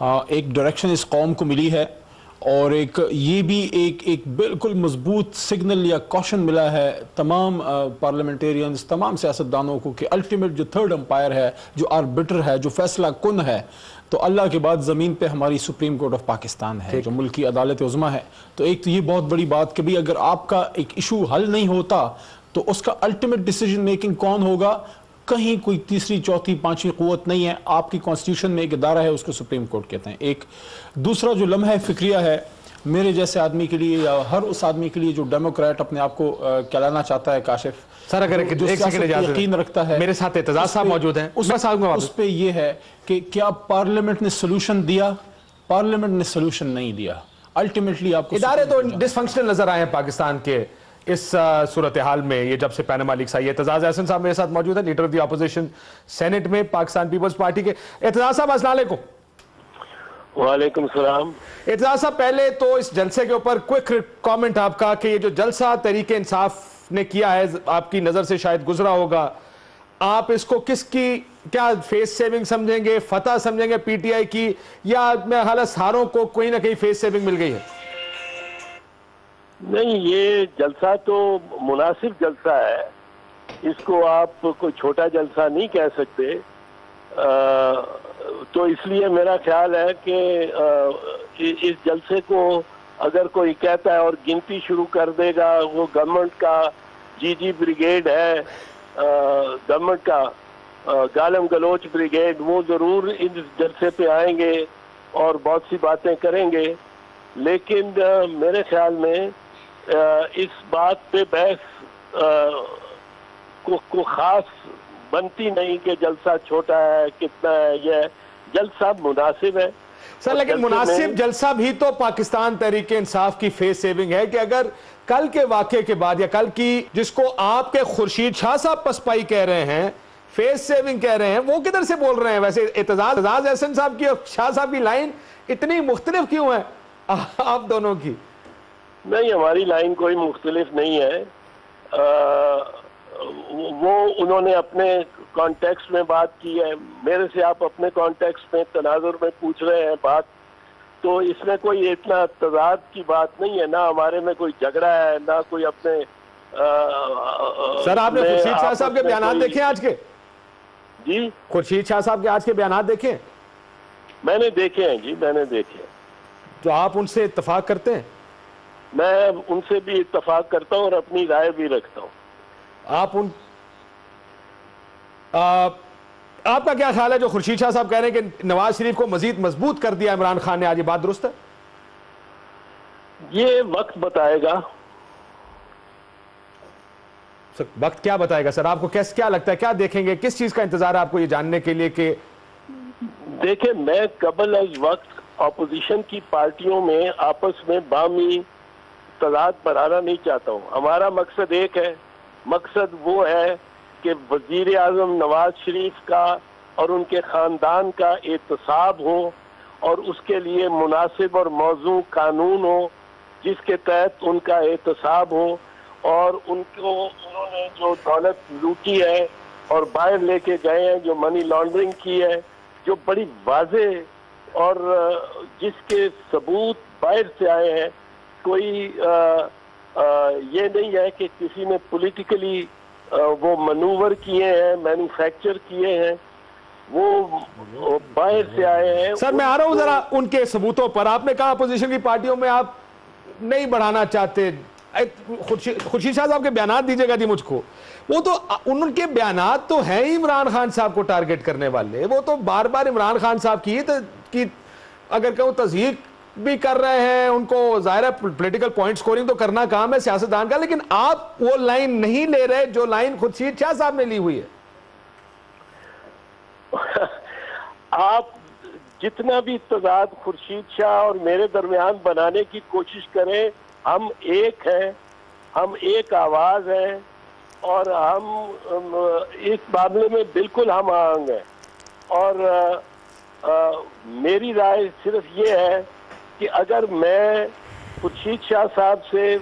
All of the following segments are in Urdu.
ایک ڈائریکشن اس قوم کو ملی ہے، اور یہ بھی ایک بالکل مضبوط سگنل یا کوشن ملا ہے تمام پارلیمنٹیرینز، تمام سیاستدانوں کو، کہ الٹیمیٹ جو تھرڈ امپائر ہے، جو آربٹر ہے، جو فیصلہ کن ہے، تو اللہ کے بعد زمین پہ ہماری سپریم کورٹ آف پاکستان ہے، جو ملکی عدالت عظمیٰ ہے۔ تو ایک تو یہ بہت بڑی بات کہ بھی اگر آپ کا ایک ایشو حل نہیں ہوتا تو اس کا الٹیمیٹ ڈیسیجن میکنگ کون ہوگا؟ کہیں کوئی تیسری، چوتھی، پانچویں قوت نہیں ہے۔ آپ کی کانسٹیٹیوشن میں ایک ادارہ ہے، اس کو سپریم کورٹ کہتے ہیں۔ ایک دوسرا جو لمحہ فکریہ ہے میرے جیسے آدمی کے لیے، یا ہر اس آدمی کے لیے جو ڈیموکریٹ اپنے آپ کو کہلانا چاہتا ہے، کاشف سر اگر جو سیاست پہ یقین رکھتا ہے، میرے ساتھ اعتزاز صاحب موجود ہیں، اس پہ یہ ہے کہ کیا پارلیمنٹ نے سلوشن دیا؟ پارلیمنٹ نے سلوشن نہیں دیا۔ الٹیمیٹلی آپ کو ادارے تو ڈس فنکشنل نظر آئے ہیں پاکستان کے اس صورتحال میں، یہ جب سے پیناما لیکس آئی ہے۔ اعتزاز احسن صاحب میرے ساتھ موجود ہیں، leader of the opposition senate میں پاکستان پیپلز پارٹی کے۔ اعتزاز صاحب السلام علیکم۔ وعلیکم السلام۔ اعتزاز صاحب پہلے تو اس جلسے کے اوپر کوئک کامنٹ آپ کا، کہ یہ جو جلسہ تحریک انصاف نے کیا ہے، آپ کی نظر سے شاید گزرا ہوگا، آپ اس کو کس کی کیا فیس سیونگ سمجھیں گے، فتح سمجھیں گے پی ٹی آئی کی، یا میں حالت ساروں کو کوئی نہ کہیں فیس سیونگ مل گئی ہے؟ نہیں، یہ جلسہ تو مناسب جلسہ ہے، اس کو آپ کوئی چھوٹا جلسہ نہیں کہہ سکتے۔ تو اس لیے میرا خیال ہے کہ اس جلسے کو اگر کوئی کہتا ہے اور گنتی شروع کر دے گا، وہ گورنمنٹ کا جی بریگیڈ ہے، گورنمنٹ کا گالم گلوچ بریگیڈ، وہ ضرور اس جلسے پہ آئیں گے اور بہت سی باتیں کریں گے، لیکن میرے خیال میں اس بات پہ بحث کو خاص بنتی نہیں کہ جلسہ چھوٹا ہے، کتنا ہے۔ یہ جلسہ مناسب ہے سر، لیکن مناسب جلسہ بھی تو پاکستان تحریک انصاف کی فیس سیونگ ہے، کہ اگر کل کے واقعے کے بعد، یا کل کی جس کو آپ کے خورشید شاہ صاحب پسپائی کہہ رہے ہیں، فیس سیونگ کہہ رہے ہیں، وہ کدھر سے بول رہے ہیں؟ ویسے اعتزاز احسن صاحب کی اور شاہ صاحب کی لائن اتنی مختلف کیوں ہے آپ دونوں کی؟ نہیں، ہماری لائن کوئی مختلف نہیں ہے۔ وہ انہوں نے اپنے کانٹیکسٹ میں بات کی ہے، میرے سے آپ اپنے کانٹیکسٹ میں تناظر میں پوچھ رہے ہیں بات، تو اس میں کوئی اتنا تضاد کی بات نہیں ہے، نہ ہمارے میں کوئی جھگڑا ہے، نہ کوئی اپنے سر آپ نے خورشید شاہ صاحب کے بیانات دیکھے آج کے؟ جی، خورشید شاہ صاحب کے آج کے بیانات دیکھے؟ میں نے دیکھے ہیں جی، میں نے دیکھے ہیں۔ تو آپ ان سے اتفاق کرتے ہیں؟ میں ان سے بھی اتفاق کرتا ہوں اور اپنی رائے بھی رکھتا ہوں۔ آپ کا کیا خیال ہے جو خورشید شاہ صاحب کہہ رہے ہیں کہ نواز شریف کو مزید مضبوط کر دیا عمران خان نے، آج یہ بات درست ہے؟ یہ وقت بتائے گا۔ وقت کیا بتائے گا سر؟ آپ کو کیا لگتا ہے، کیا دیکھیں گے، کس چیز کا انتظار ہے آپ کو یہ جاننے کے لیے کہ؟ دیکھیں، میں قبل از وقت اپوزیشن کی پارٹیوں میں آپس میں باہمی تضاد بڑھانا نہیں چاہتا ہوں۔ ہمارا مقصد ایک ہے، مقصد وہ ہے کہ وزیر اعظم نواز شریف کا اور ان کے خاندان کا احتساب ہو، اور اس کے لیے مناسب اور موزوں قانون ہو جس کے تحت ان کا احتساب ہو، اور انہوں نے جو دولت لوٹی ہے اور باہر لے کے گئے ہیں، جو منی لانڈرنگ کی ہے، جو بڑی واضح اور جس کے ثبوت باہر سے آئے ہیں، کوئی یہ نہیں ہے کہ کسی نے پولیٹیکلی وہ منوور کیے ہیں، مینوفیکچر کیے ہیں، وہ باہر سے آئے ہیں۔ سر میں آ رہا ہوں ذرا ان کے ثبوتوں پر۔ آپ نے کہا اپوزیشن کی پارٹیوں میں آپ نہیں بڑھانا چاہتے، خورشید شاہ صاحب کے بیانات دیجیے گا جی مجھ کو۔ وہ تو ان کے بیانات تو ہیں ہی عمران خان صاحب کو ٹارگٹ کرنے والے، وہ تو بار بار عمران خان صاحب کی اگر کہوں تضحیق بھی کر رہے ہیں، ان کو ظاہر ہے پولیٹیکل پوائنٹ سکورنگ تو کرنا کام ہے سیاستدان کا، لیکن آپ وہ لائن نہیں لے رہے جو لائن خورشید شاہ صاحب نے لی ہوئی ہے۔ آپ جتنا بھی تضاد خورشید شاہ اور میرے درمیان بنانے کی کوشش کریں، ہم ایک ہیں، ہم ایک آواز ہیں، اور ہم اس معاملے میں بالکل ہم آہنگ ہیں۔ اور میری رائے صرف یہ ہے کہ اگر میں خورشید شاہ صاحب سے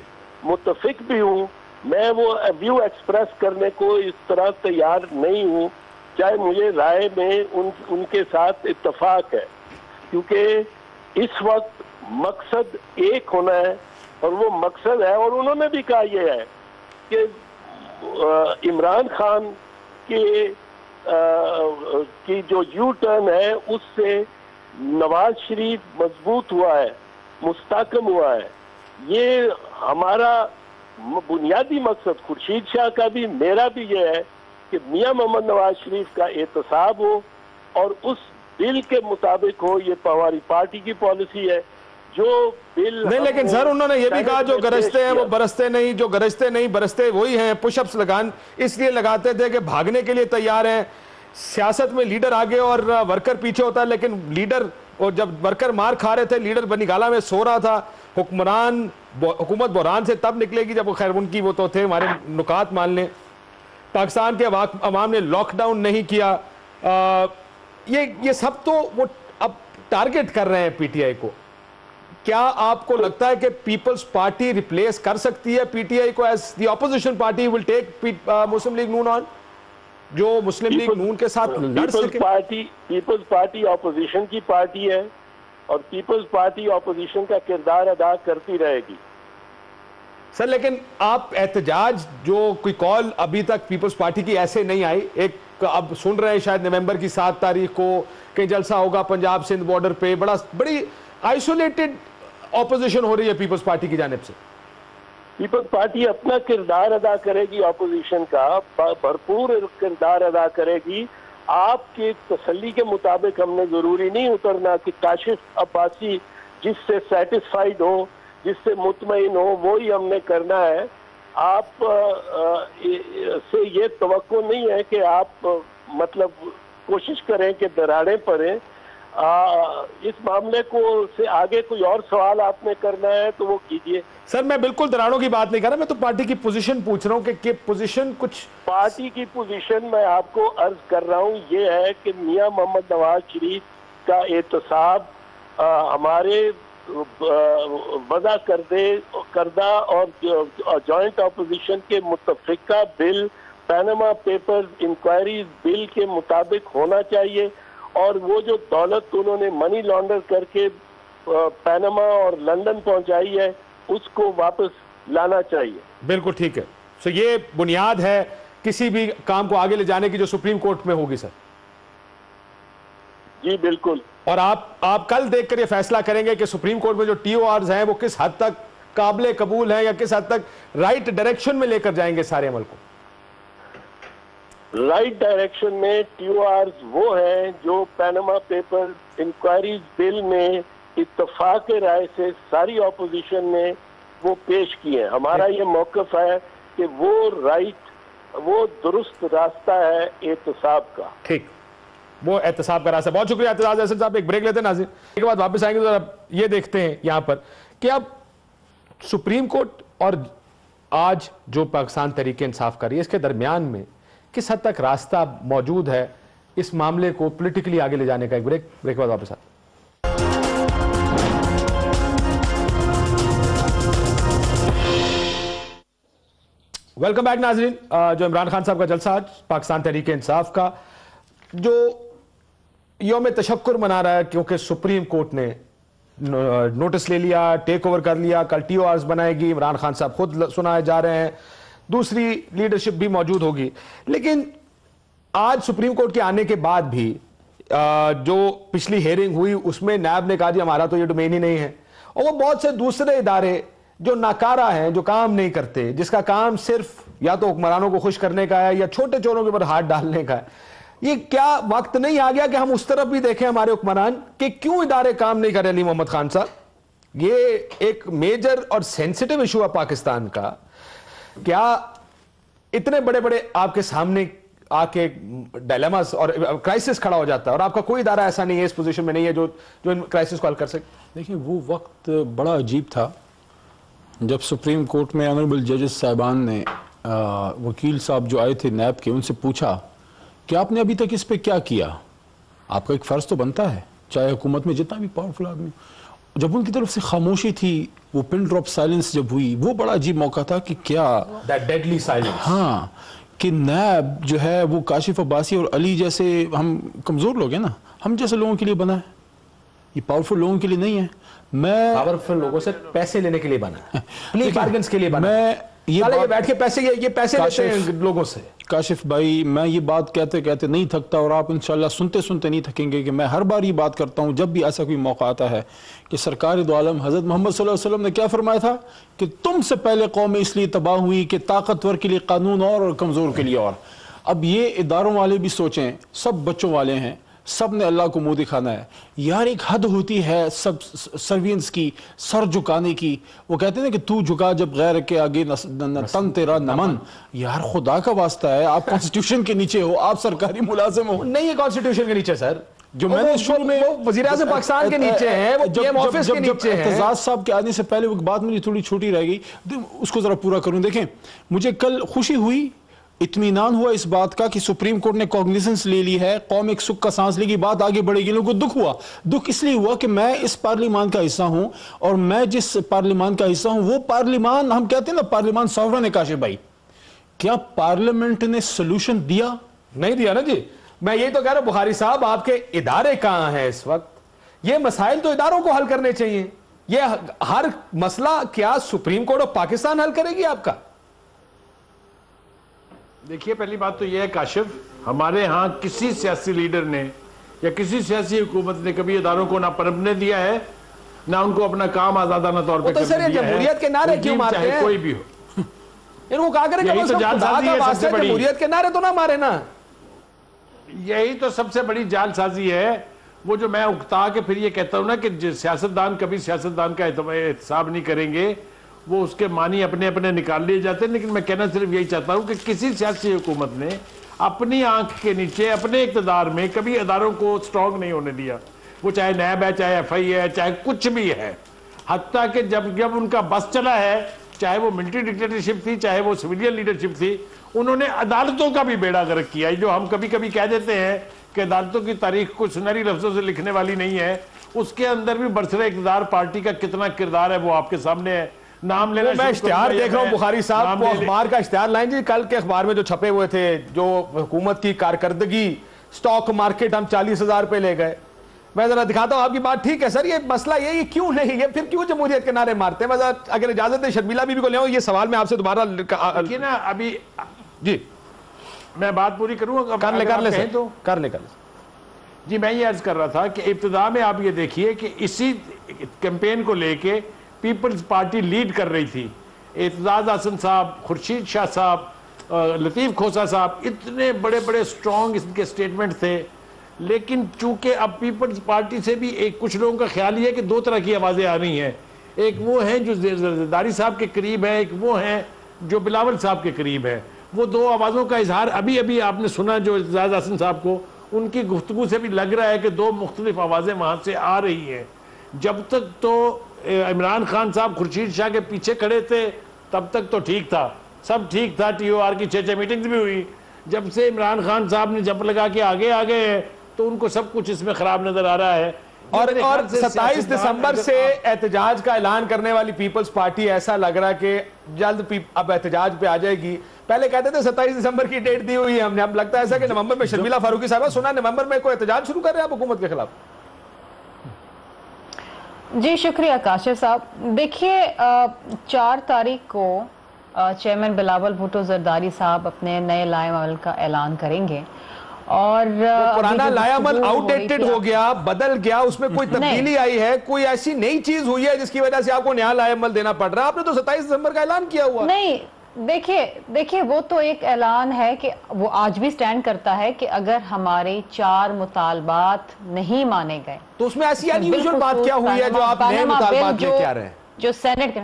متفق بھی ہوں، میں وہ ویو ایکسپریس کرنے کو اس طرح تیار نہیں ہوں، چاہے مجھے رائے میں ان کے ساتھ اتفاق ہے، کیونکہ اس وقت مقصد ایک ہونا ہے، اور وہ مقصد ہے، اور انہوں نے بھی کہا یہ ہے کہ عمران خان کی جو یو ٹرن ہے اس سے نواز شریف مضبوط ہوا ہے، مستحکم ہوا ہے. یہ ہمارا بنیادی مقصد خورشید شاہ کا بھی میرا بھی یہ ہے کہ میاں محمد نواز شریف کا احتساب ہو اور اس بل کے مطابق ہو. یہ ہماری پارٹی کی پالیسی ہے. جو بل نہیں، لیکن سر انہوں نے یہ بھی کہا جو گرجتے ہیں وہ برستے نہیں، جو گرجتے نہیں برستے وہی ہیں. پش اپس اس لیے لگاتے تھے کہ بھاگنے کے لیے تیار ہیں. سیاست میں لیڈر آگے اور ورکر پیچھے ہوتا ہے، لیکن لیڈر، اور جب ورکر مار کھا رہے تھے لیڈر بنی گالہ میں سو رہا تھا. حکومت بحران سے تب نکلے گی جب وہ خیر ان کی وہ تو تھے ہمارے نکات مان لیں. پاکستان کے عوام نے لاک ڈاؤن نہیں کیا. یہ سب تو وہ اب ٹارگٹ کر رہے ہیں پی ٹی آئی کو. کیا آپ کو لگتا ہے کہ پیپلز پارٹی ریپلیس کر سکتی ہے پی ٹی آئی کو as the opposition party will take Muslim League Noon on, جو مسلم لیگ نون کے ساتھ لڑ سکے؟ پیپلز پارٹی اپوزیشن کی پارٹی ہے اور پیپلز پارٹی اپوزیشن کا کردار ادا کرتی رہے گی. سر لیکن آپ احتجاج جو کوئی کال ابھی تک پیپلز پارٹی کی ایسے نہیں آئی، ایک اب سن رہے ہیں شاید نومبر کی 7 تاریخ کو کہیں جلسہ ہوگا پنجاب سندھ بارڈر پہ، بڑی آئسولیٹڈ اپوزیشن ہو رہی ہے پیپلز پارٹی کی جانب سے. پیپلز پارٹی اپنا کردار ادا کرے گی، اپوزیشن کا بھرپور کردار ادا کرے گی. آپ کی تسلی کے مطابق ہم نے ضروری نہیں اترنا کہ کاشف عباسی جس سے سیٹسفائیڈ ہو، جس سے مطمئن ہو، وہی ہم نے کرنا ہے. آپ سے یہ توقع نہیں ہے کہ آپ مطلب کوشش کریں کہ دراڑیں پڑیں. اس معاملے کو سے آگے کوئی اور سوال آپ نے کرنا ہے تو وہ کیجئے. سر میں بالکل دراڑوں کی بات نہیں کر رہا، میں تو پارٹی کی پوزیشن پوچھ رہا ہوں کہ پوزیشن کچھ پارٹی کی پوزیشن میں آپ کو عرض کر رہا ہوں یہ ہے کہ میاں محمد نواز شریف کا احتساب ہمارے وضع کردہ اور جوائنٹ اپوزیشن کے متفقہ بل پیناما پیپرز انکوائریز بل کے مطابق ہونا چاہیے. اور وہ جو دولت انہوں نے منی لانڈر کر کے پیناما اور لندن پہنچائی ہے اس کو واپس لانا چاہیے. بالکل ٹھیک ہے. سو یہ بنیاد ہے کسی بھی کام کو آگے لے جانے کی جو سپریم کورٹ میں ہوگی سر. جی بالکل. اور آپ کل دیکھ کر یہ فیصلہ کریں گے کہ سپریم کورٹ میں جو ٹی او آرز ہیں وہ کس حد تک قابل قبول ہیں یا کس حد تک رائٹ ڈائریکشن میں لے کر جائیں گے سارے عمل کو. رائٹ ڈائریکشن میں ٹی او آرز وہ ہیں جو پیناما پیپر انکوائریز بل میں اتفاق رائے سے ساری اپوزیشن نے وہ پیش کیے ہیں. ہمارا یہ موقف ہے کہ وہ درست راستہ ہے احتساب کا. ٹھیک، وہ احتساب کا راستہ. بہت شکریہ اعتزاز احسن صاحب. ایک بریک لیتے ہیں ناظرین، ایک بعد واپس آئیں گے. تو یہ دیکھتے ہیں یہاں پر کہ اب سپریم کورٹ اور آج جو پاکستان تحریک انصاف کر رہی ہے اس کے درمیان میں کس حد تک راستہ موجود ہے اس معاملے کو پولیٹیکلی آگے لے جانے کا. ایک بریک بعد واپس آتے ہیں. ویلکم بیک ناظرین. جو عمران خان صاحب کا جلسہ آج پاکستان تحریک انصاف کا جو یوم تشکر منا رہا ہے کیونکہ سپریم کورٹ نے نوٹس لے لیا، ٹیک اوور کر لیا. کل ٹی او آرز بنائے گی، عمران خان صاحب خود سنائے جا رہے ہیں، دوسری لیڈرشپ بھی موجود ہوگی. لیکن آج سپریم کورٹ کے آنے کے بعد بھی جو پچھلی ہیئرنگ ہوئی اس میں نیب نے کہا جی ہمارا تو یہ ڈومین ہی نہیں ہے. اور وہ بہت سے دوسرے ادارے جو ناکارہ ہیں، جو کام نہیں کرتے، جس کا کام صرف یا تو حکمرانوں کو خوش کرنے کا ہے یا چھوٹے چوروں کے اوپر ہاتھ ڈالنے کا ہے. یہ کیا وقت نہیں آ گیا کہ ہم اس طرف بھی دیکھیں ہمارے حکمران کہ کیوں ادارے کام نہیں کر رہے؟ علی محمد خان صاحب، یہ ایک میجر اور سینسٹیو ایشو ہے پاکستان کا. کیا اتنے بڑے بڑے آپ کے سامنے آ کے ڈائلیماز اور کرائسس کھڑا ہو جاتا ہے اور آپ کا کوئی ادارہ ایسا نہیں ہے، اس پوزیشن میں نہیں ہے جو ان کرائسس کو حل کر سکے؟ دیکھیں وہ وقت بڑا عجیب تھا جب سپریم کورٹ میں آنریبل ججز صاحبان نے وکیل صاحب جو آئے تھے نیب کے ان سے پوچھا کہ آپ نے ابھی تک اس پہ کیا کیا. آپ کا ایک فرض تو بنتا ہے چاہے حکومت میں جتنا بھی پاورفل آدمی. جب ان کی طرف سے خاموشی تھی، وہ پن ڈراپ سائلنس جب ہوئی، وہ بڑا عجیب موقع تھا کہ کیا ڈیڈلی سائلنس. ہاں، کہ نیب جو ہے وہ کاشف عباسی اور علی جیسے ہم کمزور لوگ ہیں نا، ہم جیسے لوگوں کے لیے بنا ہے. یہ پاورفل لوگوں کے لیے نہیں ہے. میں پاورفل لوگوں سے پیسے لینے کے لیے بنا ہے, پلی بارگنس کے لیے بنا ہے. یہ بیٹھ کے پیسے لیتے ہیں لوگوں سے. کاشف بھائی, میں یہ بات کہتے کہتے نہیں تھکتا, اور آپ انشاءاللہ سنتے سنتے نہیں تھکیں گے کہ میں ہر بار یہ بات کرتا ہوں جب بھی ایسا کوئی موقع آتا ہے کہ سرکار دو عالم حضرت محمد صلی اللہ علیہ وسلم نے کیا فرمایا تھا کہ تم سے پہلے قومیں اس لیے تباہ ہوئی کہ طاقتور کے لیے قانون اور کمزور کے لیے اور. اب یہ اداروں والے بھی سوچیں, سب بچوں والے ہیں, سب نے اللہ کو منہ دکھانا ہے یار. ایک حد ہوتی ہے سب سروینس کی, سر جھکانے کی. وہ کہتے ہیں کہ تو جھکا جب غیر کے آگے تن تیرا نمن. یار خدا کا واسطہ ہے, آپ کانسٹیٹیوشن کے نیچے ہو, آپ سرکاری ملازم ہو. نہیں, یہ کانسٹیٹیوشن کے نیچے سر, جو میں نے شروع میں وزیر اعظم پاکستان کے نیچے ہیں, وہ پی ایم آفس کے نیچے ہیں. اعتزاز صاحب کے آنے سے پہلے وہ بات مجھے تھوڑی چھوٹی رہ گئی, اس کو ذرا پورا کروں. دیکھیں, مجھے کل خوشی ہوئی, اطمینان ہوا اس بات کا کہ سپریم کورٹ نے کوگنیسنس لے لی ہے, قوم ایک سکھ کا سانس لے گی, بات آگے بڑھے گی. لوگوں کو دکھ ہوا. دکھ اس لیے ہوا کہ میں اس پارلیمان کا حصہ ہوں, اور میں جس پارلیمان کا حصہ ہوں وہ پارلیمان, ہم کہتے ہیں نا پارلیمان ساورن ہے. کاشف بھائی, کیا پارلیمنٹ نے سلوشن دیا؟ نہیں دیا نا جی. میں یہی تو کہہ رہا ہوں بخاری صاحب, آپ کے ادارے کہاں ہیں اس وقت؟ یہ مسائل تو اداروں کو حل کرنے چاہیے. یہ ہر مسئلہ کیا سپریم کورٹ آف پاکستان حل کرے گی آپ کا؟ دیکھیے, پہلی بات تو یہ ہے کاشف, ہمارے ہاں کسی سیاسی لیڈر نے یا کسی سیاسی حکومت نے کبھی اداروں کو نہ پنپنے دیا ہے, نہ ان کو اپنا کام آزادانہ طور پہ کرنے دیا ہے. جمہوریت کے نعرے کیوں مارتے ہیں؟ کوئی بھی ہو, ان کو کہا کرے کہ جمہوریت کے نعرے تو نہ مارے نا. یہی تو سب سے بڑی جعل سازی ہے. وہ جو میں اکتا کے پھر یہ کہتا ہوں نا کہ سیاستدان کبھی سیاستدان کا احتساب نہیں کریں گے, وہ اس کے معنی اپنے اپنے نکال لیے جاتے ہیں. لیکن میں کہنا صرف یہی چاہتا ہوں کہ کسی سیاسی حکومت نے اپنی آنکھ کے نیچے اپنے اقتدار میں کبھی اداروں کو سٹرونگ نہیں ہونے دیا. وہ چاہے نیب ہے, چاہے ایف آئی ہے, چاہے کچھ بھی ہے. حتیٰ کہ جب ان کا بس چلا ہے, چاہے وہ ملٹری ڈکٹیٹرشپ تھی, چاہے وہ سویلین لیڈرشپ تھی, انہوں نے عدالتوں کا بھی بیڑا غرق کیا. جو ہم کبھی کبھی کہہ دیتے ہیں کہ عدالتوں کی تاریخ کوئی سنہری لفظوں سے لکھنے والی نہیں ہے, اس کے اندر بھی برسر اقتدار پارٹی کا کتنا کردار ہے وہ آپ کے سامنے ہے. نام لینا, میں اشتہار دیکھ رہا ہوں بخاری صاحب, وہ اخبار کا اشتہار لائیں جی. کل کے اخبار میں جو چھپے ہوئے تھے, جو حکومت کی کارکردگی, سٹاک مارکیٹ ہم 40,000 پہ لے گئے. میں ذرا دکھاتا ہوں, آپ کی بات ٹھیک ہے سر, یہ مسئلہ یہ کیوں نہیں ہے, پھر کیوں جمہوریت کے نعرے مارتے ہیں؟ میں اگر اجازت ہے شرمیلا بیوی کو لے آؤں, یہ سوال میں آپ سے دوبارہ نا ابھی. جی میں بات پوری کروں, کر لے. جی میں یہ عرض کر رہا تھا کہ ابتدا میں آپ یہ دیکھیے کہ اسی کیمپین کو لے کے پیپلز پارٹی لیڈ کر رہی تھی. اعتزاز احسن صاحب, خورشید شاہ صاحب, لطیف کھوسہ صاحب, اتنے بڑے بڑے سٹرونگ اس کے سٹیٹمنٹ تھے. لیکن چونکہ اب پیپلز پارٹی سے بھی ایک کچھ لوگوں کا خیال یہ ہے کہ دو طرح کی آوازیں آ رہی ہیں. ایک وہ ہیں جو زرداری صاحب کے قریب ہیں, ایک وہ ہیں جو بلاول صاحب کے قریب ہیں. وہ دو آوازوں کا اظہار ابھی آپ نے سنا, جو اعتزاز احسن صاحب کو ان کی گفتگو سے بھی لگ رہا ہے کہ دو مختلف آوازیں وہاں سے آ رہی ہیں. جب تک تو عمران خان صاحب خورشید شاہ کے پیچھے کھڑے تھے تب تک تو ٹھیک تھا, سب ٹھیک تھا. ٹی او آر کی 6 میٹنگز بھی ہوئی. جب سے عمران خان صاحب نے جمپ لگا کے آگے ہیں تو ان کو سب کچھ اس میں خراب نظر آ رہا ہے. اور 27 دسمبر سے احتجاج کا اعلان کرنے والی پیپلز پارٹی, ایسا لگ رہا کہ جلد اب احتجاج پہ آ جائے گی. پہلے کہتے تھے 27 دسمبر کی ڈیٹ دی ہوئی ہے ہم نے, اب لگتا ہے ایسا کہ نومبر میں. شرمیلا فاروقی صاحبہ, سنا نومبر میں کوئی احتجاج شروع کر رہے ہیں آپ حکومت کے خلاف؟ جی شکریہ کاشف صاحب. دیکھیے 4 تاریخ کو چیئرمین بلاول بھٹو زرداری صاحب اپنے نئے لائحہ عمل کا اعلان کریں گے, اور پرانا لائحہ عمل آؤٹ ڈیٹڈ ہو گیا, بدل گیا, اس میں کوئی تبدیلی آئی ہے, کوئی ایسی نئی چیز ہوئی ہے جس کی وجہ سے آپ کو نیا لائحہ عمل دینا پڑ رہا ہے؟ آپ نے تو 27 دسمبر کا اعلان کیا ہوا. نہیں, دیکھیے وہ تو ایک اعلان ہے کہ وہ آج بھی سٹینڈ کرتا ہے کہ اگر ہمارے 4 مطالبات نہیں مانے گئے تو اس میں ایسی انیوژل بات کیا ہوئی ہے جو آپ نئے مطالبات لے کے آ رہے ہیں؟ جو سینٹ کے,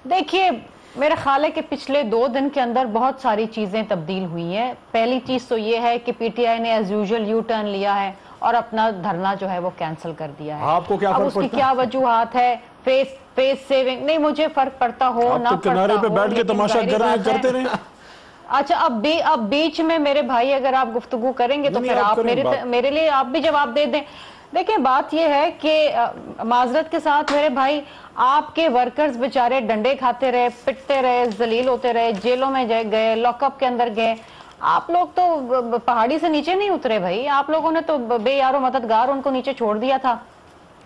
دیکھیے میرا خیال ہے کہ پچھلے 2 دن کے اندر بہت ساری چیزیں تبدیل ہوئی ہیں. پہلی چیز تو یہ ہے کہ پی ٹی آئی نے ایز یوزول یو ٹرن لیا ہے اور اپنا دھرنا جو ہے وہ کینسل کر دیا ہے. آپ کو کیا فرق پڑتا ہے؟ اب اس کی کیا وجوہات ہے؟ فیس سیونگ نہیں, مجھے فرق پڑتا ہو نہ پڑتا ہو, کنارے پہ بیٹھ کے تماشا کرتے رہے. اچھا اب بیچ میں میرے بھائی اگر آپ گفتگو کریں گے تو پھر آپ میرے لیے آپ بھی جواب دے دیں. دیکھیں بات یہ ہے کہ معذرت کے ساتھ میرے بھائی, آپ کے ورکرز بیچارے ڈنڈے کھاتے رہے, پٹتے رہے, ذلیل ہوتے رہے, جیلوں میں گئے, لاک اپ کے اندر گئے. آپ لوگ تو پہاڑی سے نیچے نہیں اترے بھائی, آپ لوگوں نے تو بے یار و مددگار ان کو نیچے چھوڑ دیا تھا.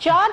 4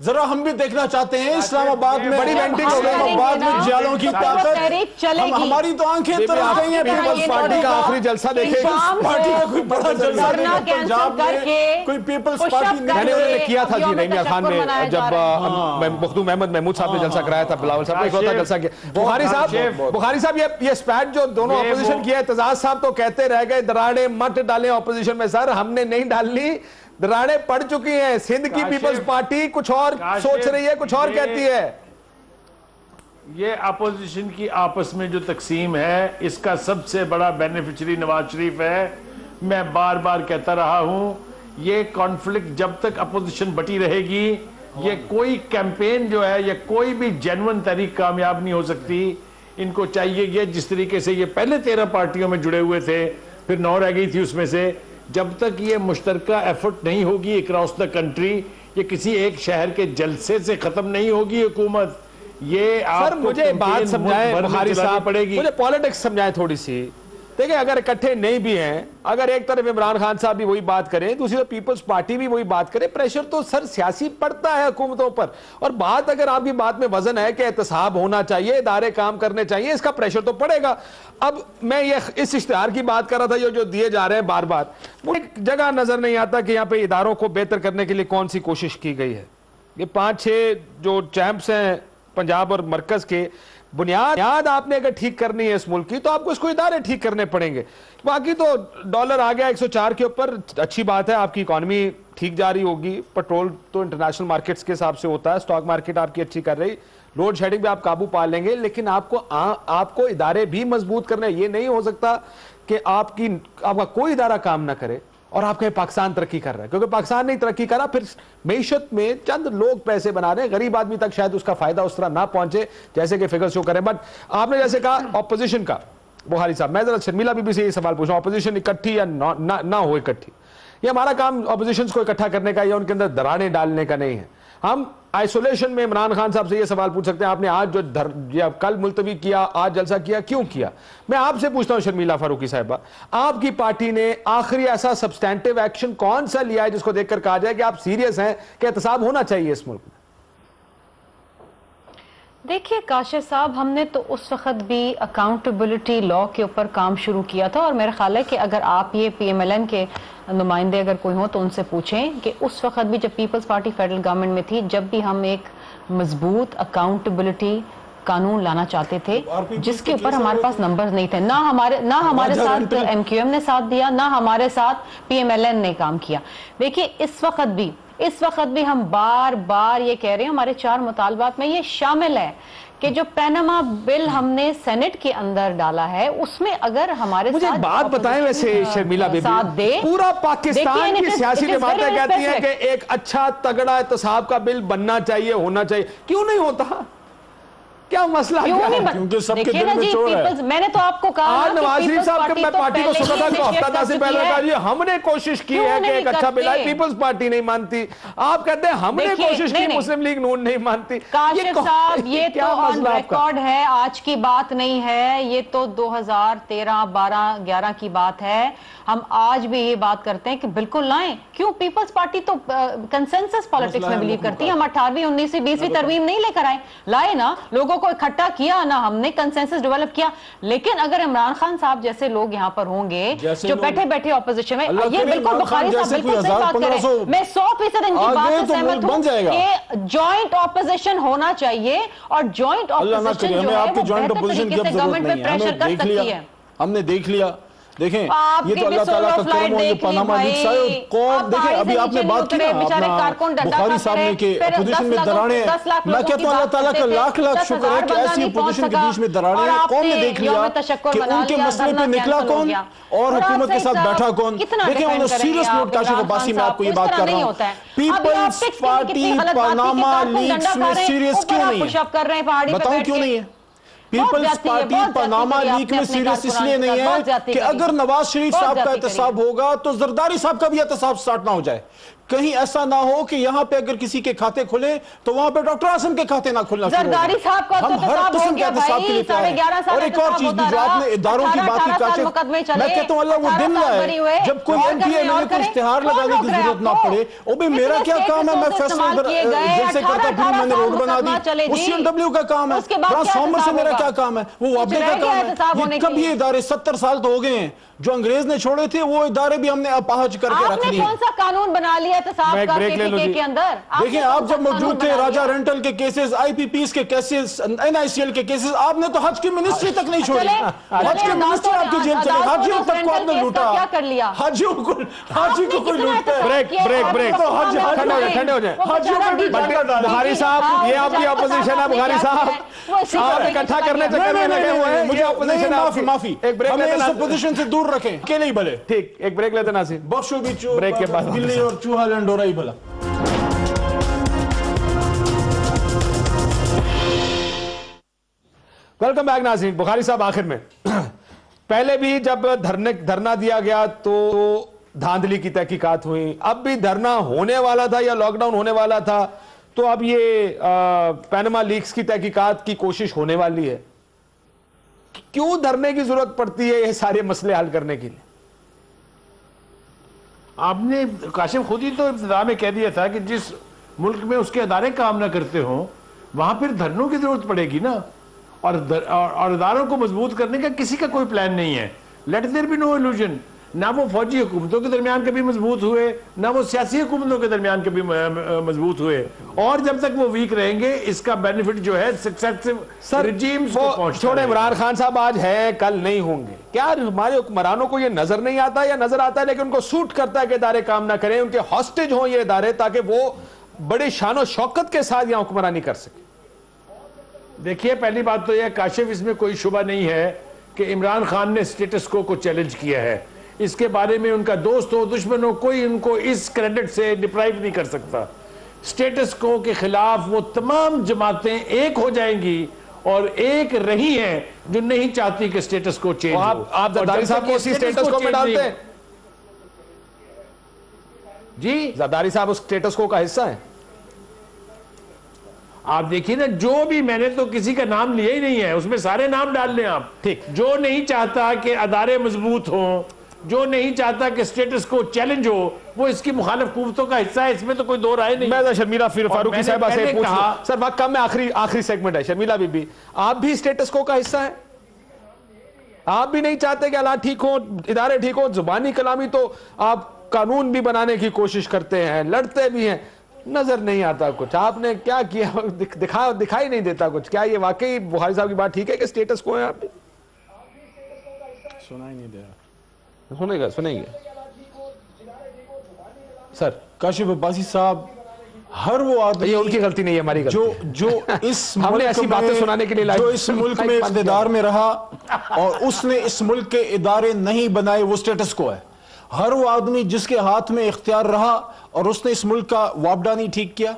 ذرا ہم بھی دیکھنا چاہتے ہیں اسلام آباد میں بڑی وینٹنگ ہو گئی، اسلام آباد میں جالوں کی طاقت، ہماری تو آنکھیں ترس گئی ہیں پیپلز پارٹی کا آخری جلسہ دیکھیں، پارٹی کا کوئی بڑا جلسہ نہیں پنجاب میں، کوئی پیپلز پارٹی میں نے انہوں نے کیا تھا جی رحیمیہ خان میں، جب مخدوم احمد محمود صاحب نے جلسہ کرایا تھا، بلاول صاحب نے ایک جلسہ کیا۔ بخاری صاحب یہ اسپیٹ جو دونوں اپوزیشن کی ہے، اعتزاز صاحب تو کہتے رہ گئے دراڑیں مت ڈالیں اپوزیشن میں، سر ہم نے نہیں ڈالنی، دراڑیں پڑ چکی ہیں، سندھ کی پیپلز پارٹی کچھ اور سوچ رہی ہے، کچھ اور کہتی ہے۔ یہ اپوزیشن کی آپس میں جو تقسیم ہے، اس کا سب سے بڑا بینیفیشری نواز شریف ہے۔ میں بار بار کہتا رہا ہوں، یہ کانفلکٹ جب تک اپوزیشن بٹی رہے گی، یہ کوئی کیمپین جو ہے یا کوئی بھی جینون تحریک کامیاب نہیں ہو سکتی۔ ان کو چاہیے کہ جس طریقے سے یہ پہلے 13 پارٹیوں میں جڑے ہوئے تھے، پھر 9 رہ گئی تھی اس میں سے، جب تک یہ مشترکہ ایفرٹ نہیں ہوگی اکراس دا کنٹری، یہ کسی ایک شہر کے جلسے سے ختم نہیں ہوگی حکومت۔ یہ سر مجھے بات سمجھائیں بخاری صاحب، پڑے گی، مجھے پالیٹکس سمجھائیں تھوڑی سی۔ دیکھیں اگر اکٹھے نہیں بھی ہیں، اگر ایک طرف عمران خان صاحب بھی وہی بات کریں، دوسری طرف پیپلز پارٹی بھی وہی بات کرے، پریشر تو سر سیاسی پڑتا ہے حکومتوں پر، اور بات اگر آپ کی بات میں وزن ہے کہ احتساب ہونا چاہیے، ادارے کام کرنے چاہیے، اس کا پریشر تو پڑے گا۔ اب میں یہ اس اشتہار کی بات کر رہا تھا جو دیے جا رہے ہیں بار بار، مجھے ایک جگہ نظر نہیں آتا کہ یہاں پہ اداروں کو بہتر کرنے کے لیے کون سی کوشش کی گئی ہے۔ یہ 5-6 جو چیمپس ہیں پنجاب اور مرکز کے، بنیاد آپ نے اگر ٹھیک کرنی ہے اس ملک کی تو آپ کو اس کو ادارے ٹھیک کرنے پڑیں گے۔ باقی تو ڈالر آ گیا 104 کے اوپر، اچھی بات ہے، آپ کی اکانومی ٹھیک جاری ہوگی، پیٹرول تو انٹرنیشنل مارکیٹس کے حساب سے ہوتا ہے، سٹاک مارکیٹ آپ کی اچھی کر رہی، لوڈ شیڈنگ پہ آپ قابو پا لیں گے، لیکن آپ کو ادارے بھی مضبوط کرنے، یہ نہیں ہو سکتا کہ آپ کا کوئی ادارہ کام نہ کرے اور آپ کہیں پاکستان ترقی کر رہا ہے، کیونکہ پاکستان نہیں ترقی کر رہا، پھر معیشت میں چند لوگ پیسے بنا رہے ہیں، غریب آدمی تک شاید اس کا فائدہ اس طرح نہ پہنچے جیسے کہ فگر شو کریں۔ بٹ آپ نے جیسے کہا اپوزیشن کا، بخاری صاحب میں ذرا شرمیلا بی بی سے یہ سوال پوچھ رہا ہوں، اپوزیشن اکٹھی یا نہ ہو اکٹھی، یہ ہمارا کام اپوزیشنز کو اکٹھا کرنے کا یا ان کے اندر دراڑیں ڈالنے کا نہیں ہے۔ ہم آئسولیشن میں عمران خان صاحب سے یہ سوال پوچھ سکتے ہیں، آپ نے آج جو کل ملتوی کیا، آج جلسہ کیا، کیوں کیا؟ میں آپ سے پوچھتا ہوں شرمیلا فاروقی صاحبہ، آپ کی پارٹی نے آخری ایسا سبسٹینٹیو ایکشن کون سا لیا ہے جس کو دیکھ کر کہا جائے کہ آپ سیریس ہیں کہ احتساب ہونا چاہیے اس ملک میں؟ دیکھیے کاشف صاحب، ہم نے تو اس وقت بھی اکاؤنٹیبلٹی لا کے اوپر کام شروع کیا تھا، اور میرا خیال ہے کہ اگر آپ یہ پی ایم ایل این کے نمائندے اگر کوئی ہوں تو ان سے پوچھیں کہ اس وقت بھی جب پیپلز پارٹی فیڈرل گورنمنٹ میں تھی، جب بھی ہم ایک مضبوط اکاؤنٹیبلٹی قانون لانا چاہتے تھے جس کے اوپر ہمارے پاس نمبرز نہیں تھے، نہ ہمارے ساتھ ایم کیو ایم نے ساتھ دیا، نہ ہمارے ساتھ پی ایم ایل این نے کام کیا۔ دیکھیے اس وقت بھی ہم بار بار یہ کہہ رہے ہیں، ہمارے 4 مطالبات میں یہ شامل ہے کہ جو پیناما بل ہم نے سینٹ کے اندر ڈالا ہے، اس میں اگر ہمارے مجھے ساتھ بات بتائیں ویسے شرمیلا بی بی، پورا پاکستان کی سیاسی جماعتیں کہتی ہیں کہ ایک اچھا تگڑا احتساب کا بل بننا چاہیے، ہونا چاہیے، کیوں نہیں ہوتا؟ کیا مسئلہ کیا ہے؟ کیونکہ سب کے دل میں چور ہے۔ میں نے تو آپ کو کہا آج نواز شریف صاحب کے میں پارٹی کو سنا تھا کہ ہفتہ 10 سے پہلے کہا جی ہم نے کوشش کی ہے کہ ایک اچھا بل آئے، پیپلز پارٹی نہیں مانتی، آپ کہتے ہیں ہم نے کوشش کی، مسلم لیگ نون نہیں مانتی۔ کاشف صاحب یہ تو آن ریکارڈ ہے، آج کی بات نہیں ہے، یہ تو 2013 12 11 کی بات ہے۔ ہم آج بھی یہ بات کرتے ہیں کہ بالکل لائیں، کیوں؟ پیپلز پارٹی تو کنسنسس پالیٹکس میں بلیو کرتی ہے، ہم 18ویں 19ویں 20ویں ترمیم نہیں لے کر آئے، لائے نا، لوگوں کو اکٹھا کیا نا، ہم نے کنسنسس ڈیولپ کیا۔ لیکن اگر عمران خان صاحب جیسے لوگ یہاں پر ہوں گے جو بیٹھے بیٹھے اپوزیشن میں، یہ بالکل بخاری صاحب بالکل صحیح بات کر رہے ہیں، میں 100% ان کی بات سے سہمت ہوں کہ جوائنٹ اپوزیشن ہونا چاہیے، اور جوائنٹ اپوزیشن جو ہے وہ بہتر طریقے سے گورنمنٹ پہ پریشر کر سکتی ہے۔ ہم نے دیکھ لیا، دیکھیں یہ تو اللہ تعالیٰ کا کرم ہو، یہ پاناما لیکس آئے، اور دیکھیں ابھی آپ نے بات کی نا اپنا بخاری صاحب نے کہ اپوزیشن میں دراڑیں، میں کہتا ہوں اللہ تعالیٰ کا لاکھ لاکھ شکر ہے کہ ایسی اپوزیشن کے بیچ میں دراڑیں ہیں، قوم نے دیکھ لیا کہ ان کے مسئلے پہ نکلا کون اور حکومت کے ساتھ بیٹھا کون۔ دیکھیں انہوں سیریس نوٹ کاشف عباسی میں آپ کو یہ بات کر رہا ہوں، پیپلز پارٹی پاناما لیکس میں سیریس کیوں نہیں ہے؟ بتاؤں کیوں نہیں ہے؟ پیپلز پارٹی پاناما لیک میں سیریس اس لیے نہیں ہے کہ اگر نواز شریف صاحب کا احتساب ہوگا تو زرداری صاحب کا بھی احتساب سٹارٹ نہ ہو جائے۔ کہیں ایسا نہ ہو کہ یہاں پہ اگر کسی کے کھاتے کھلے تو وہاں پہ ڈاکٹر عاصم کے کھاتے نہ کھلنا شروع ہو زرداری صاحب کا ہم ہر قسم کے احتساب کے لیے تیار ہیں. اور ایک اور چیز بھی جو آپ نے اداروں کی بات کی کاشف, میں کہتا ہوں اللہ وہ دن لائے جب کوئی ایم پی ایم کو اشتہار لگانے کی ضرورت نہ پڑے. او بھئی میرا کیا کام ہے, میں فیصلہ جیسے کرتا پھر میں نے روڈ بنا دی, وہ سی این ڈبلیو کا کام ہے. ٹرانسفارمر سے میرا کیا کام ہے, وہ وابڈے کا کام ہے. یہ کب یہ ادارے 70 سال تو ہو گئے ہیں جو انگریز نے چھوڑے تھے, وہ ادارے بھی ہم نے اپاہج کر کے رکھ آپ نے دیے. کون سا قانون بنا لیا احتساب کا KPK کے اندر؟ دیکھیں آپ جب موجود تھے راجہ رینٹل کے کیسز, آئی پی پیز کے کیسز, NICL کے کیسز, آپ نے تو حج کی منسٹری تک نہیں چھوڑی. حج کی منسٹری آپ کی جیل چلے, حاجیوں تک کو آپ نے لوٹا. کیا کر لیا حاجی کو کوئی لوٹتا ہے. ٹھنڈے ہو جائیں. بخاری صاحب, یہ آپ کی اپوزیشن ہے. بخاری صاحب آپ اکٹھا کرنے چکر میں لگے ہوئے ہیں. مجھے اپوزیشن ہے. معافی, ہمیں اس اپوزیشن سے دور رکھیں کہ نہیں بھلے. ٹھیک, ایک بریک لیتے ناصر. بخشو بھی بریک کے بعد بلی اور چوہا لنڈورا ہی بھلا. ویلکم بیک ناظرین. بخاری صاحب آخر میں, پہلے بھی جب دھرنا دیا گیا تو دھاندلی کی تحقیقات ہوئی, اب بھی دھرنا ہونے والا تھا یا لاک ڈاؤن ہونے والا تھا, تو اب یہ پینما لیکس کی تحقیقات کی کوشش ہونے والی ہے. کیوں دھرنے کی ضرورت پڑتی ہے یہ سارے مسئلے حل کرنے کے لیے؟ آپ نے کاشف خود ہی تو ابتدا میں کہہ دیا تھا کہ جس ملک میں اس کے ادارے کام نہ کرتے ہوں وہاں پھر دھرنوں کی ضرورت پڑے گی نا, اور اداروں کو مضبوط کرنے کا کسی کا کوئی پلان نہیں ہے. Let there be no illusion. نہ وہ فوجی حکومتوں کے درمیان کبھی مضبوط ہوئے, نہ وہ سیاسی حکومتوں کے درمیان کبھی مضبوط ہوئے, اور جب تک وہ ویک رہیں گے اس کا بینیفٹ جو ہے سکسیسو ریجیمز کو پہنچتا ہے. چھوڑے, عمران خان صاحب آج ہے کل نہیں ہوں گے. کیا ہمارے حکمرانوں کو یہ نظر نہیں آتا یا نظر آتا ہے لیکن ان کو سوٹ کرتا ہے کہ ادارے کام نہ کریں, ان کے ہاسٹیج ہوں یہ ادارے تاکہ وہ بڑے شان و شوکت کے ساتھ یہاں حکمرانی کر سکیں؟ دیکھیے پہلی بات تو یہ کاشف, اس میں کوئی شبہ نہیں ہے کہ عمران خان نے سٹیٹس کو چیلنج کیا ہے. اس کے بارے میں ان کا دوست ہو دشمن ہو, کوئی ان کو اس کریڈٹ سے ڈپرائیو نہیں کر سکتا. سٹیٹس کو کے خلاف وہ تمام جماعتیں ایک ہو جائیں گی, اور ایک رہی ہیں جو نہیں چاہتی کہ سٹیٹس کو چینج ہو. آپ زرداری صاحب کو اسی سٹیٹس کو میں ڈالتے ہیں جی؟ زرداری صاحب اس سٹیٹس کو کا حصہ ہے. آپ دیکھیے نا, جو بھی, میں نے تو کسی کا نام لیا ہی نہیں ہے, اس میں سارے نام ڈال لیں آپ. ٹھیک. جو نہیں چاہتا کہ ادارے مضبوط ہوں, جو نہیں چاہتا کہ سٹیٹس کو چیلنج ہو, وہ اس کی مخالف قوتوں کا حصہ ہے. اس میں تو کوئی دو رائے نہیں. میں شرمیلہ فاروقی صاحبہ سے پوچھ لوں سر, وقت کم میں آخری سیگمنٹ ہے. شرمیلہ بی بی, آپ بھی سٹیٹس کو کا حصہ ہیں؟ آپ بھی نہیں چاہتے کہ حالات ٹھیک ہوں, ادارے ٹھیک ہوں؟ زبانی کلامی تو آپ قانون بھی بنانے کی کوشش کرتے ہیں, لڑتے بھی ہیں, نظر نہیں آتا کچھ. آپ نے کیا کیا, دکھائی نہیں دیتا کچھ. کیا یہ واقعی بخاری صاحب کی بات ٹھیک ہے کہ سٹیٹس کو ہے؟ آپ سنا ہی نہیں دے رہا. سنیں گے سر. کاشف عباسی صاحب, ہر وہ آدمی, یہ ان کی غلطی نہیں ہے, ہماری غلطی جو اس ہم نے ایسی باتیں سنانے کے لیے جو اس ملک میں اقتدار میں رہا اور اس نے اس ملک کے ادارے نہیں بنائے, وہ سٹیٹس کو ہے. ہر وہ آدمی جس کے ہاتھ میں اختیار رہا اور اس نے اس ملک کا وابڈا نہیں ٹھیک کیا,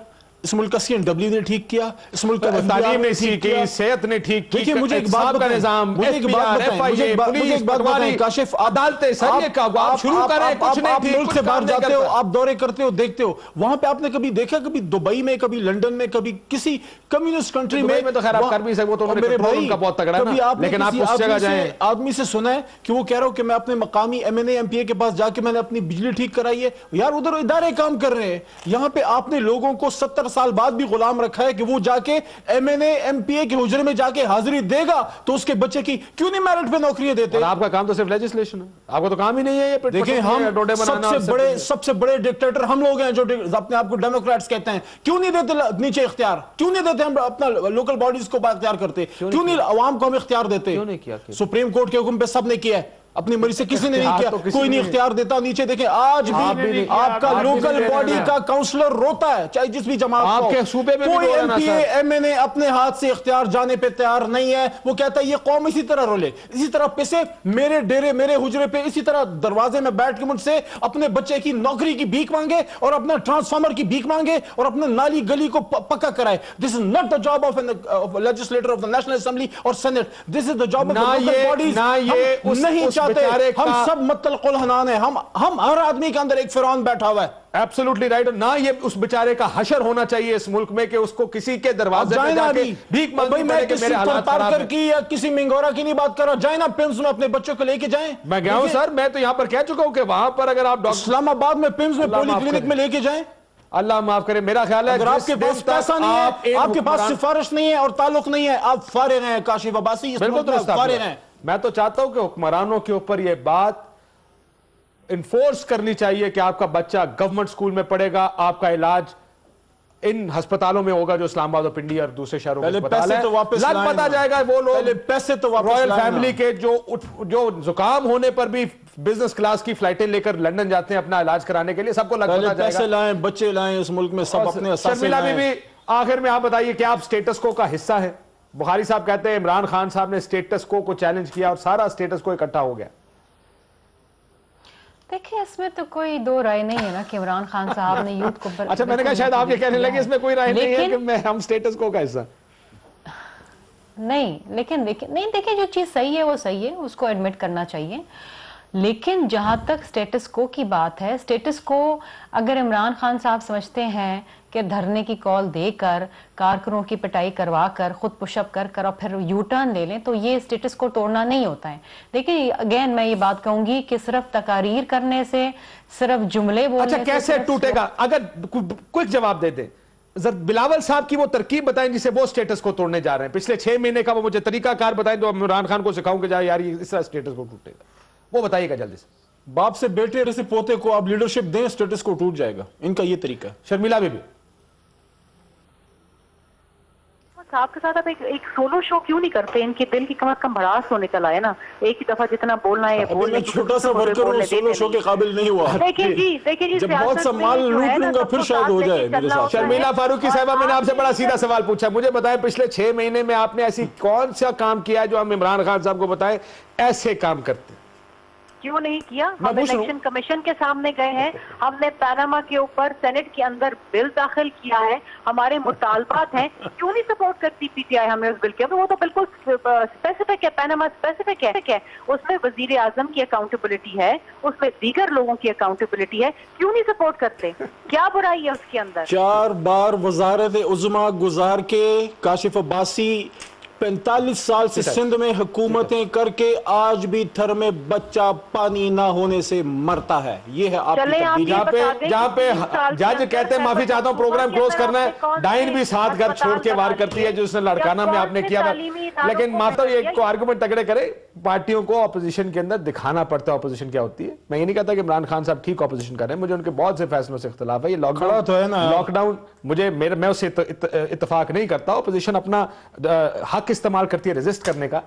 اس ملک کا CNW نے ٹھیک کیا, اس ملک کا تعلیم نے ٹھیک کی, صحت نے ٹھیک کی, دیکھیں مجھے ایک بات بتائیں, مجھے ایک بات بتائیں کاشف, عدالتیں سر یہ کہا آپ شروع کریں, کچھ نہیں تھی. آپ ملک سے باہر جاتے ہو, آپ دورے کرتے ہو, دیکھتے ہو, وہاں پہ آپ نے کبھی دیکھا, کبھی دبئی میں, کبھی لنڈن میں, کبھی کسی کمیونسٹ کنٹری میں تو خیر آپ کر بھی سکتے, تو میرے بھائی ان کا بہت تگڑا ہے, لیکن آپ اس جگہ جائیں. آدمی سے سنا ہے کہ وہ کہہ رہا ہو کہ میں اپنے مقامی MNA MPA کے پاس جا کے میں نے اپنی بجلی ٹھیک کرائی ہے. یار ادھر ادارے کام کر رہے ہیں, یہاں پہ آپ نے لوگوں کو 70 سال بعد بھی غلام رکھا ہے کہ وہ جا کے MNA MPA کے حجرے میں جا کے حاضری دے گا تو اس کے بچے کی کیوں نہیں میرٹ پہ نوکریاں دیتے؟ آپ کا کام تو صرف لیجسلیشن ہے, آپ کو تو کام ہی نہیں ہے یہ. دیکھیں ہم سب سے بڑے ڈکٹیٹر ہم لوگ ہیں جو اپنے آپ کو ڈیموکریٹس کہتے ہیں. کیوں نہیں دیتے نیچے اختیار, کیوں نہیں دیتے ہم اپنا لوکل باڈیز کو اختیار کرتے, کیوں نہیں عوام کو ہم اختیار دیتے؟ سپریم کورٹ کے حکم پہ سب نے کیا ہے, اپنی مرضی سے کسی نے نہیں کیا, کوئی نہیں اختیار دیتا. نیچے دیکھیں آج بھی آپ کا لوکل باڈی کا کاؤنسلر روتا ہے, چاہے جس بھی جماعت کو, کوئی MPA MNA اپنے ہاتھ سے اختیار جانے پہ تیار نہیں ہے. وہ کہتا ہے یہ قوم اسی طرح رولے, اسی طرح پیسے میرے ڈیرے میرے حجرے پہ اسی طرح دروازے میں بیٹھ کے مجھ سے اپنے بچے کی نوکری کی بھیک مانگے اور اپنا ٹرانسفارمر کی بھیک مانگے اور اپنا نالی گلی کو پکا کرائے. This is not the job of a legislator of the National Assembly or Senate. This is the job of the local bodies. نہیں چاہتے چاہتے ہم سب متلقل حنان ہیں, ہم ہر آدمی کے اندر ایک فرعون بیٹھا ہوا ہے. Absolutely right. نہ یہ اس بیچارے کا حشر ہونا چاہیے اس ملک میں کہ اس کو کسی کے دروازے پہ جا کے بھیک مانگنی پڑے کہ میرے حالات خراب ہیں. کی یا کسی منگورا کی نہیں بات کر رہا, جائیں نا پمز میں اپنے بچوں کو لے کے جائیں. میں گیا ہوں سر, میں تو یہاں پر کہہ چکا ہوں کہ وہاں پر اگر آپ اسلام آباد میں پمز میں پولی کلینک میں لے کے جائیں. اللہ معاف کرے, میرا خیال ہے اگر آپ کے پاس پیسہ نہیں ہے, آپ کے پاس سفارش نہیں ہے اور تعلق نہیں ہے, آپ فارغ ہیں کاشف عباسی, اس ملک میں فارغ ہیں. میں تو چاہتا ہوں کہ حکمرانوں کے اوپر یہ بات انفورس کرنی چاہیے کہ آپ کا بچہ گورنمنٹ سکول میں پڑھے گا, آپ کا علاج ان ہسپتالوں میں ہوگا جو اسلام آباد اور پنڈی اور دوسرے شہروں میں ہسپتال ہیں. لگ پتا جائے گا وہ لوگ پیسے تو واپس رائل فیملی کے جو زکام ہونے پر بھی بزنس کلاس کی فلائٹیں لے کر لندن جاتے ہیں اپنا علاج کرانے کے لیے, سب کو لگ پتا جائے گا. پیسے لائیں, بچے لائیں, اس ملک میں سب اپنے شرمیلا بی بی, آخر میں آپ بتائیے کہ آپ سٹیٹس کو کا حصہ ہے. بخاری صاحب کہتے ہیں عمران خان صاحب نے سٹیٹس کو چیلنج کیا اور سارا سٹیٹس کو اکٹھا ہو گیا. دیکھیں اس میں تو کوئی دو رائے نہیں ہے نا کہ عمران خان صاحب نے یوتھ کو اچھا میں نے کہا شاید آپ یہ کہنے لگے اس میں کوئی رائے نہیں ہے کہ ہم سٹیٹس کو کا حصہ نہیں, لیکن دیکھیں جو چیز صحیح ہے وہ صحیح ہے, اس کو ایڈمٹ کرنا چاہیے. لیکن جہاں تک سٹیٹس کو کی بات ہے, سٹیٹس کو اگر عمران خان صاحب سمجھتے ہیں کہ دھرنے کی کال دے کر, کارکنوں کی پٹائی کروا کر, خود پش اپ کر اور پھر یو ٹرن لے لیں, تو یہ سٹیٹس کو توڑنا نہیں ہوتا ہے. دیکھیں اگین میں یہ بات کہوں گی کہ صرف تقاریر کرنے سے, صرف جملے بولنے سے, اچھا کیسے ٹوٹے گا؟ اگر کوئک جواب دے دیں, بلاول صاحب کی وہ ترکیب بتائیں جسے وہ سٹیٹس کو توڑنے جا رہے ہیں. پچھلے 6 مہینے کا وہ مجھے طریقہ کار بتائیں تو عمران خان کو سکھاؤں کہ جا یار اس طرح سٹیٹس کو ٹوٹے گا, وہ بتائیے گا جلدی سے. باپ سے بیٹے سے پوتے کو آپ لیڈرشپ دیں, سٹیٹس کو ٹوٹ جائے گا. ان کا یہ طریقہ ہے. شرمیلا بی بی صاحب کے ساتھ آپ ایک سولو شو کیوں نہیں کرتے؟ ان کے دل کی کم از کم بھڑاس تو نکل آئے نا, ایک ہی دفعہ جتنا بولنا ہے میں چھوٹا سا ورکر ہوں, سولو شو کے قابل نہیں ہوا. دیکھیں جی جب بہت سا مال لوٹ لوں گا پھر شاید ہو جائے میرے ساتھ. شرمیلا فاروقی صاحبہ, میں نے آپ سے بڑا سیدھا سوال پوچھا, مجھے بتائیں پچھلے 6 مہینے میں آپ نے ایسی کون سا کام کیا ہے جو ہم عمران خان صاحب کو بتائیں ایسے کام کرتے ہیں؟ کیوں نہیں کیا؟ ہم الیکشن کمیشن کے سامنے گئے ہیں, ہم نے پیناما کے اوپر سینٹ کے اندر بل داخل کیا ہے, ہمارے مطالبات ہیں, کیوں نہیں سپورٹ کرتی پی ٹی آئی ہمیں اس بل کے؟ وہ تو بالکل اسپیسیفک ہے, پیناما اسپیسیفک ہے, اس میں وزیر اعظم کی اکاؤنٹیبلٹی ہے, اس میں دیگر لوگوں کی اکاؤنٹیبلٹی ہے, کیوں نہیں سپورٹ کرتے؟ کیا برائی ہے اس کے اندر؟ 4 بار وزارت عظمیٰ گزار کے کاشف عباسی 45 سال سے سندھ میں حکومتیں کر کے آج بھی تھر میں بچہ پانی نہ ہونے سے مرتا ہے. یہ ہے آپ کی تبدیلی. جہاں پہ جج کہتے ہیں معافی چاہتا ہوں پروگرام کلوز کرنا ہے, ڈائن بھی ساتھ گھر چھوڑ کے وار کرتی ہے جو اس نے لڑکانہ میں آپ نے کیا. لیکن معاف یہ کو آرگومنٹ تگڑے کرے, پارٹیوں کو اپوزیشن کے اندر دکھانا پڑتا ہے اپوزیشن کیا ہوتی ہے. میں یہ نہیں کہتا کہ عمران خان صاحب ٹھیک اپوزیشن کر رہے ہیں, مجھے ان کے بہت سے فیصلوں سے اختلاف ہے. یہ لاک ڈاؤن میں اس سے اتفاق نہیں کرتا. اپوزیشن اپنا حق استعمال کرتی ہے ریزسٹ کرنے کا.